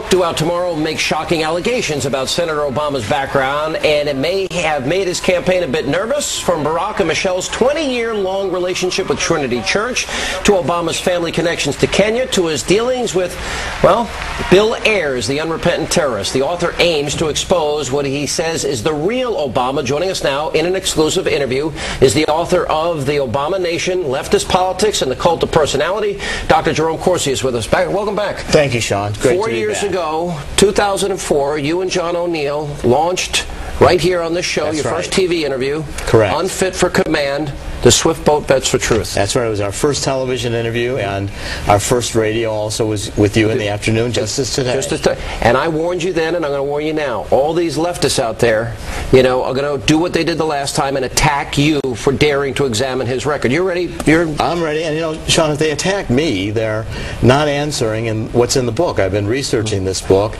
Due out tomorrow makes shocking allegations about Senator Obama's background, and it may have made his campaign a bit nervous. From Barack and Michelle's 20-year-long relationship with Trinity Church, to Obama's family connections to Kenya, to his dealings with, well, Bill Ayers, the unrepentant terrorist. The author aims to expose what he says is the real Obama. Joining us now in an exclusive interview is the author of The Obama Nation, Leftist Politics and the Cult of Personality. Dr. Jerome Corsi is with us. Welcome back. Thank you, Sean. Great 4 years ago, 2004, you and John O'Neill launched right here on this show. That's your right. first TV interview. Correct. Unfit for Command, the Swift Boat Bets for Truth. That's right. It was our first television interview, and our first radio also was with you in the afternoon, just as today. And I warned you then, and I'm going to warn you now. All these leftists out there, you know, are going to do what they did the last time and attack you for daring to examine his record. You ready? I'm ready. And, you know, Sean, if they attack me, they're not answering in what's in the book. I've been researching this book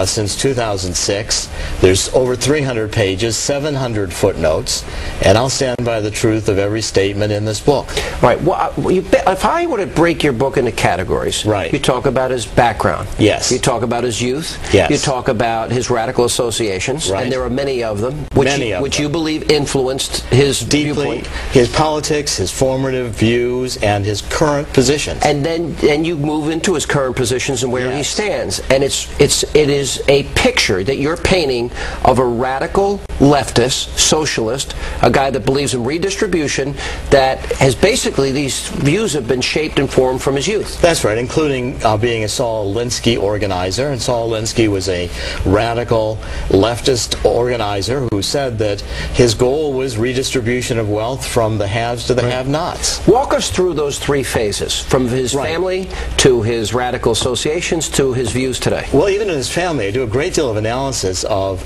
since 2006. There's over 300 pages, 700 footnotes, and I'll stand by the truth of every statement in this book. Right. Well, if I were to break your book into categories, right. You talk about his background. Yes. You talk about his youth. Yes. You talk about his radical associations, right. And there are many of them, which you believe influenced his viewpoint, his politics, his formative views, and his current positions. And then you move into his current positions and where yes. he stands, and it is a picture that you're painting of a radical leftist, socialist, a guy that believes in redistribution, that has basically, these views have been shaped and formed from his youth. That's right, including being a Saul Alinsky organizer. And Saul Alinsky was a radical leftist organizer who said that his goal was redistribution of wealth from the haves to the have-nots. Walk us through those three phases, from his family to his radical associations to his views today. Well, even in his family, I do a great deal of analysis of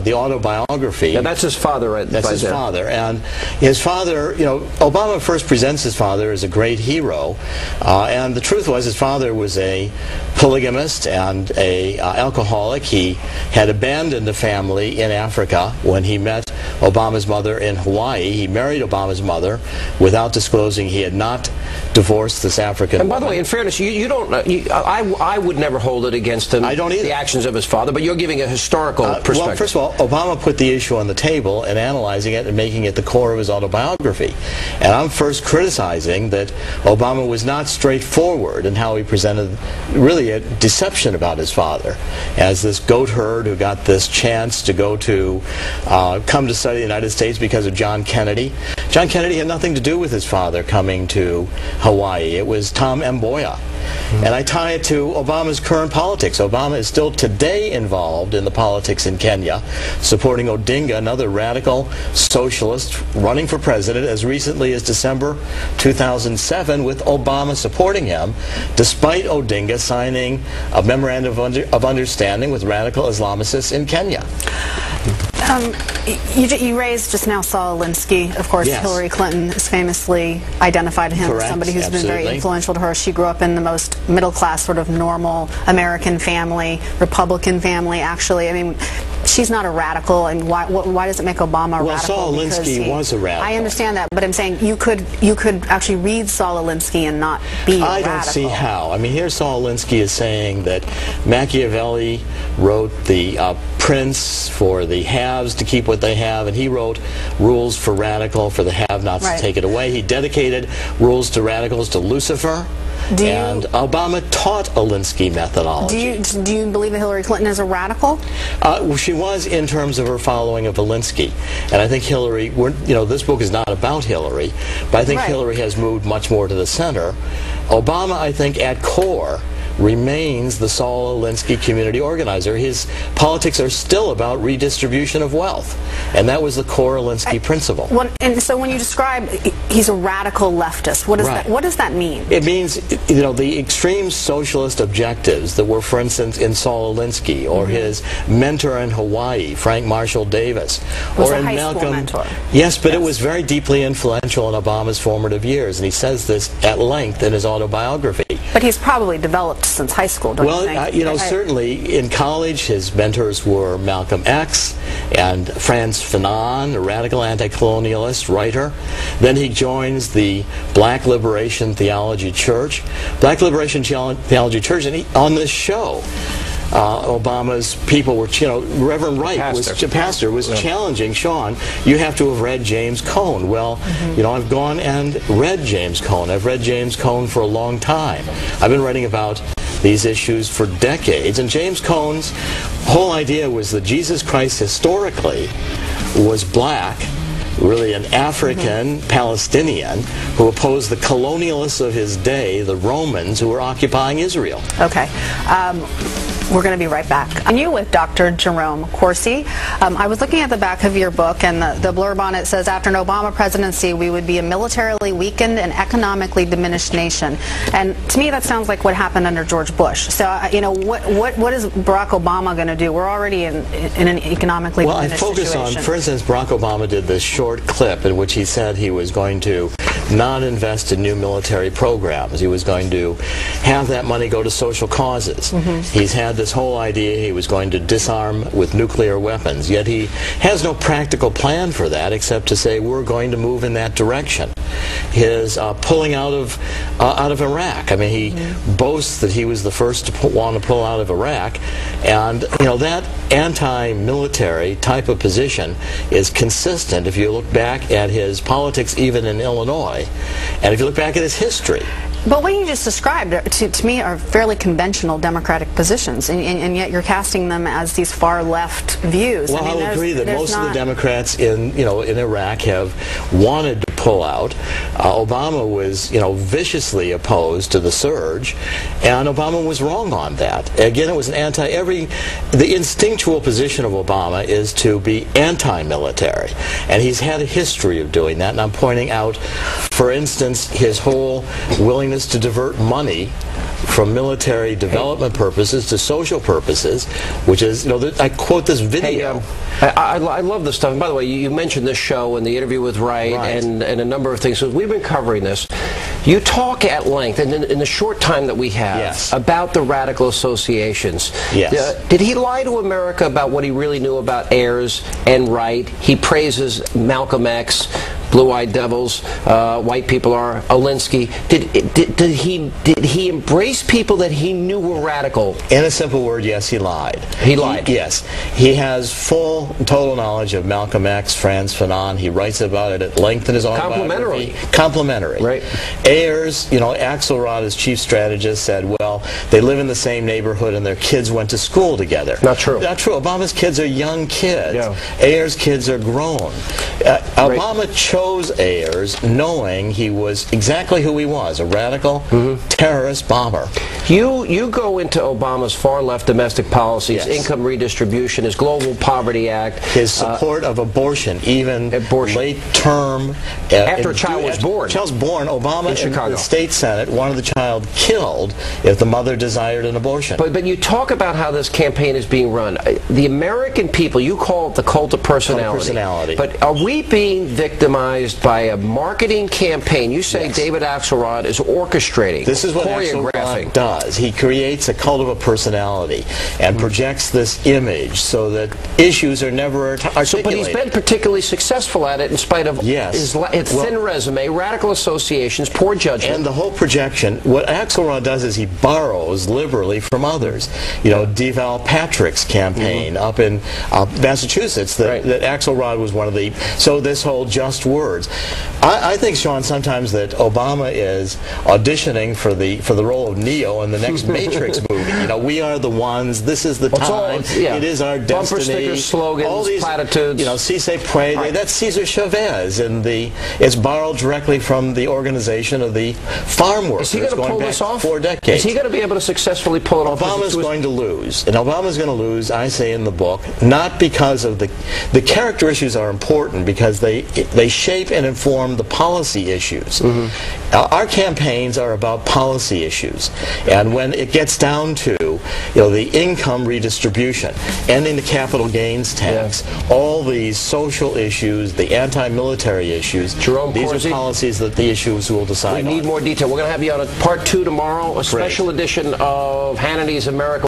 the autobiography. Now, that's his father, right? That's his father. And his father, you know, Obama first presents his father as a great hero, and the truth was his father was a polygamist and a alcoholic. He had abandoned the family in Africa when he met Obama's mother in Hawaii. He married Obama's mother without disclosing he had not divorced this African woman. And by the way, in fairness, you don't. I would never hold it against him. I don't either. The actions of his father, but you're giving a historical perspective. Well, first of all, Obama put the issue on the table and analyzing it and making it the core of his autobiography. And I'm first criticizing that Obama was not straightforward in how he presented really a deception about his father as this goat herd who got this chance to go to come to study the United States because of John Kennedy. John Kennedy had nothing to do with his father coming to Hawaii. It was Tom Mboya. And I tie it to Obama's current politics. Obama is still today involved in the politics in Kenya, supporting Odinga, another radical socialist, running for president as recently as December 2007, with Obama supporting him, despite Odinga signing a memorandum of understanding with radical Islamicists in Kenya. You raised just now Saul Alinsky. Of course, yes. Hillary Clinton has famously identified him as somebody who's been very influential to her. She grew up in the most middle-class, sort of normal American family, Republican family, actually. I mean, she's not a radical, and why does it make Obama a radical? Well, Saul Alinsky was a radical. I understand that, but I'm saying you could actually read Saul Alinsky and not be I don't see how. I mean, here Saul Alinsky is saying that Machiavelli wrote the Prince for the haves to keep what they have, and he wrote rules for the have-nots to take it away. He dedicated rules to radicals to Lucifer. And Obama taught Alinsky methodology. Do you believe that Hillary Clinton is a radical? She was in terms of her following of Alinsky. And I think Hillary, you know, this book is not about Hillary, but I think Hillary has moved much more to the center. Obama, I think, at core, remains the Saul Alinsky community organizer. His politics are still about redistribution of wealth, and that was the core Alinsky principle. And so when you describe he's a radical leftist, what does that mean? It means, you know, the extreme socialist objectives that were, for instance, in Saul Alinsky, or his mentor in Hawaii, Frank Marshall Davis, or in Malcolm. Mentor. Yes, but it was very deeply influential in Obama's formative years, and he says this at length in his autobiography. But he's probably developed since high school, don't you think? Well, you know, certainly in college his mentors were Malcolm X and Frantz Fanon, a radical anti-colonialist writer. Then he joins the Black Liberation Theology Church. Black Liberation Theology Church, and on this show, Obama's people were, Reverend Wright pastor was challenging Sean, you have to have read James Cone. Well, I've gone and read James Cone. I've read James Cone for a long time. I've been writing about these issues for decades, and James Cone's whole idea was that Jesus Christ historically was black, really an African Palestinian who opposed the colonialists of his day, the Romans who were occupying Israel. Okay. We're going to be right back. And you with Dr. Jerome Corsi. I was looking at the back of your book, and the blurb on it says, after an Obama presidency, we would be a militarily weakened and economically diminished nation. And to me, that sounds like what happened under George Bush. So, what is Barack Obama going to do? We're already in an economically diminished situation. Well, I focus on, for instance, Barack Obama did this short clip in which he said he was going to not invest in new military programs. He was going to have that money go to social causes. He's had this whole idea he was going to disarm with nuclear weapons, yet he has no practical plan for that except to say we're going to move in that direction. His pulling out of Iraq. I mean, he boasts that he was the first to want to pull out of Iraq, and that anti-military type of position is consistent if you look back at his politics even in Illinois, and if you look back at his history. But what you just described, to me, are fairly conventional Democratic positions, and yet you're casting them as these far-left views. Well, I will agree that most of the Democrats in Iraq have wanted to pull out. Obama was, viciously opposed to the surge, and Obama was wrong on that. Again, it was an the instinctual position of Obama is to be anti-military, and he's had a history of doing that, and I'm pointing out, for instance, his whole willingness to divert money from military development purposes to social purposes, which is, I quote this video. Hey, I love this stuff. And by the way, you mentioned this show and the interview with Wright. And a number of things. So we've been covering this. You talk at length, and in the short time that we have, about the radical associations. Did he lie to America about what he really knew about Ayers and Wright? He praises Malcolm X, Blue-Eyed Devils, white people are Alinsky. Did he embrace people that he knew were radical? In a simple word, yes, he lied. He lied. Yes. He has full, total knowledge of Malcolm X, Frantz Fanon. He writes about it at length in his autobiography. Complimentary. Right. Ayers, Axelrod, as chief strategist, said, well, they live in the same neighborhood and their kids went to school together. Not true. Not true. Obama's kids are young kids. Ayers' kids are grown. Obama chose Ayers knowing he was exactly who he was, a radical terrorist bomber. You go into Obama's far-left domestic policies, income redistribution, his Global Poverty Act. His support of abortion, even late term. After a child was born. Child's born, Obama in Chicago. The state Senate wanted the child killed if the mother desired an abortion. But you talk about how this campaign is being run. The American people, you call it the cult of personality. But are we being victimized by a marketing campaign? You say David Axelrod is orchestrating, this is what Axelrod does. He creates a cult of a personality and projects this image so that issues are never articulated. But he's been particularly successful at it in spite of his thin resume, radical associations, poor judgment. And the whole projection, what Axelrod does is he borrows liberally from others. Deval Patrick's campaign up in Massachusetts, that Axelrod was one of the... So this whole just words. I think, Sean, sometimes that Obama is auditioning for the role of Neo in the next Matrix movie. We are the ones, this is the time, it is our destiny. Bumper stickers, slogans, all these platitudes. Si se puede, that's Cesar Chavez, and it's borrowed directly from the organization of the farm workers. Is he going to pull this off? 4 decades. Is he going to be able to successfully pull it off? Obama's going to lose. And Obama's going to lose, I say in the book, not because of the character issues are important because they shape and inform the policy issues. Our campaigns are about policy issues. And when it gets down to the income redistribution, ending the capital gains tax, all these social issues, the anti-military issues, these are policies that the issues will decide on. We need more detail. We're going to have you on a part 2 tomorrow, a special edition of Hannity's America.